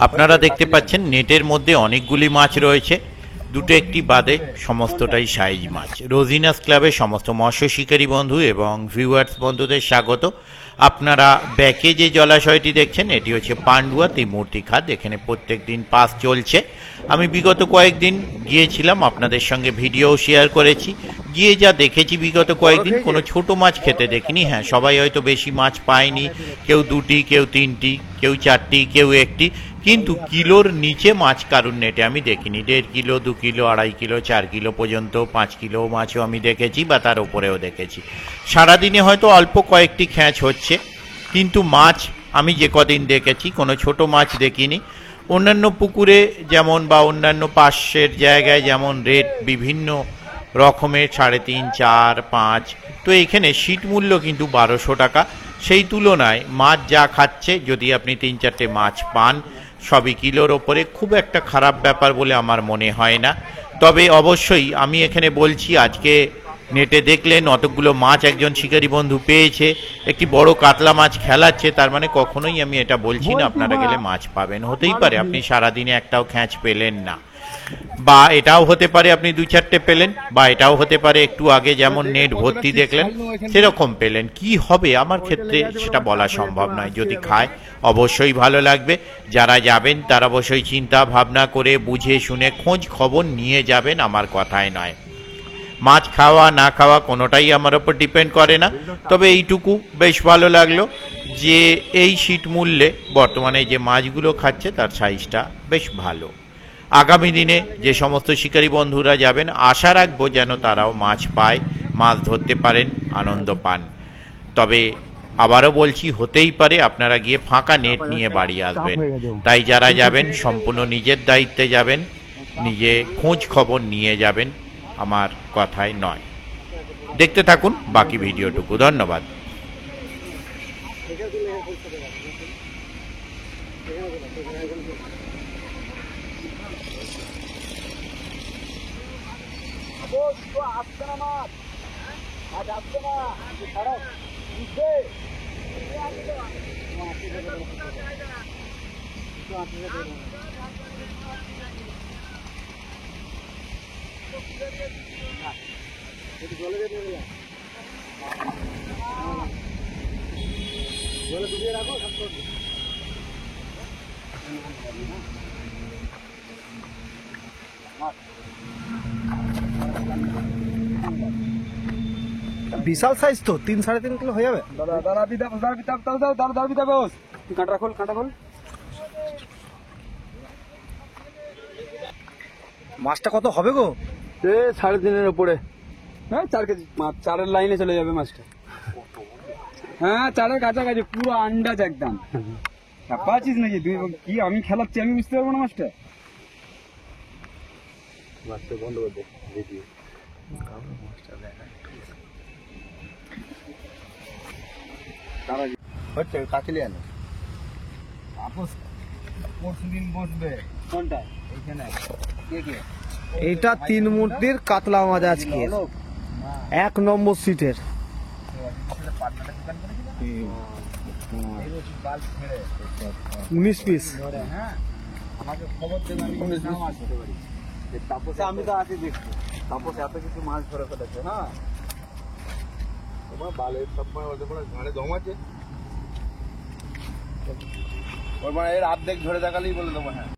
আপনারা দেখতে পাচ্ছেন নেটের মধ্যে অনেকগুলি মাছ রয়েছে, দুটো একটি বাদে সমস্তটাই সাইজ মাছ। রোজিনাস ক্লাবের সমস্ত মৎস্য শিকারী বন্ধু এবং ভিউয়ার্স বন্ধুদের স্বাগত। আপনারা ব্যাকে যে জলাশয়টি দেখছেন এটি হচ্ছে পান্ডুয়া ত্রিমূর্তি খাদ। এখানে প্রত্যেক দিন পাস চলছে। আমি বিগত কয়েকদিন গিয়েছিলাম, আপনাদের সঙ্গে ভিডিও শেয়ার করেছি। গিয়ে যা দেখেছি বিগত কয়েকদিন কোনো ছোট মাছ খেতে দেখিনি। হ্যাঁ, সবাই হয়তো বেশি মাছ পায়নি, কেউ দুটি, কেউ তিনটি, কেউ চারটি, কেউ একটি, কিন্তু কিলোর নিচে মাছ কারুর নেটে আমি দেখিনি। 1.5 কিলো, 2 কিলো, 2.5 কিলো, 4 কিলো পর্যন্ত, 5 কিলো মাছও আমি দেখেছি বা তার উপরেও দেখেছি। সারাদিনে হয়তো অল্প কয়েকটি খ্যাঁচ হচ্ছে, কিন্তু মাছ আমি যে কদিন দেখেছি কোনো ছোট মাছ দেখিনি। অন্যান্য পুকুরে যেমন বা অন্যান্য পাশের জায়গায় যেমন রেট বিভিন্ন রকমের, 3.5, 4, 5, তো এখানে সিট মূল্য কিন্তু 1200 টাকা। সেই তুলনায় মাছ যা খাচ্ছে, যদি আপনি 3-4টে মাছ পান সবই কিলোর ওপরে, খুব একটা খারাপ ব্যাপার বলে আমার মনে হয় না। তবে অবশ্যই আমি এখানে বলছি, আজকে নেটে দেখলেন অতগুলো মাছ একজন শিকারী বন্ধু পেয়েছে, একটি বড় কাতলা মাছ খেলাচ্ছে, তার মানে কখনোই আমি এটা বলছি না আপনারা গেলে মাছ পাবেন। হতেই পারে আপনি সারাদিনে একটাও খ্যাঁচ পেলেন না, বা এটাও হতে পারে আপনি 2-4টে পেলেন, বা এটাও হতে পারে একটু আগে যেমন নেট ভর্তি দেখলেন সেরকম পেলেন। কি হবে আমার ক্ষেত্রে সেটা বলা সম্ভব নয়। যদি খায় অবশ্যই ভালো লাগবে। যারা যাবেন তারা অবশ্যই চিন্তা ভাবনা করে বুঝে শুনে খোঁজ খবর নিয়ে যাবেন, আমার কথাই নয়। মাছ খাওয়া না খাওয়া কোনোটাই আমার ওপর ডিপেন্ড করে না। তবে এইটুকু বেশ ভালো লাগলো যে এই সিট মূল্যে বর্তমানে যে মাছগুলো খাচ্ছে তার সাইজটা বেশ ভালো। আগামী দিনে যে সমস্ত শিকারী বন্ধুরা যাবেন আশা রাখবো যেন তারাও মাছ পায়, মাছ ধরতে পারেন, আনন্দ পান। তবে আবারও বলছি, হতেই পারে আপনারা গিয়ে ফাঁকা নেট নিয়ে বাড়ি আসবেন। তাই যারা যাবেন সম্পূর্ণ নিজের দায়িত্বে যাবেন, নিজে খোঁজ খবর নিয়ে যাবেন, আমার কথাই নয়। দেখতে থাকুন বাকি ভিডিওটুকু। ধন্যবাদ। বিশাল সাইজ তো, 3-3.5 কিলো হয়ে যাবে। মাছটা কত হবে গো? 3.5-এর উপরে। হ্যাঁ, 4 কেজি মাছ, 4-এর লাইনে চলে যাবে মাছটা। হ্যাঁ, 4-এর কাছাকাছি, পুরো আন্দাজ একদম। পাচ্ছিস নাকি তুই? কি আমি খেলাচ্ছি, আমি বুঝতে পারবো না মাছটা। মাছটা বন্ধ করে দে, ভিডিও মাছটা দেখা হচ্ছে কাটলি আনো। আপস পরশুদিন বসবে কোনটা এইখানে কে কে? এইটা 3 মূর্তির কাতলা মাছ আজকে 1 নম্বর সিটের। 19 পিস। হ্যাঁ, আমাকে খবর দেবেন, আমি তো আছি দেখছি। তাপস এত কিছু মাছ ধরে ফেলেছে। হ্যাঁ, তোমার বালের সব ওদের পরে ঘাড়ে দম আছে, ওর মানে এর অর্ধেক ধরে দেখালেই বলে দেবো। হ্যাঁ।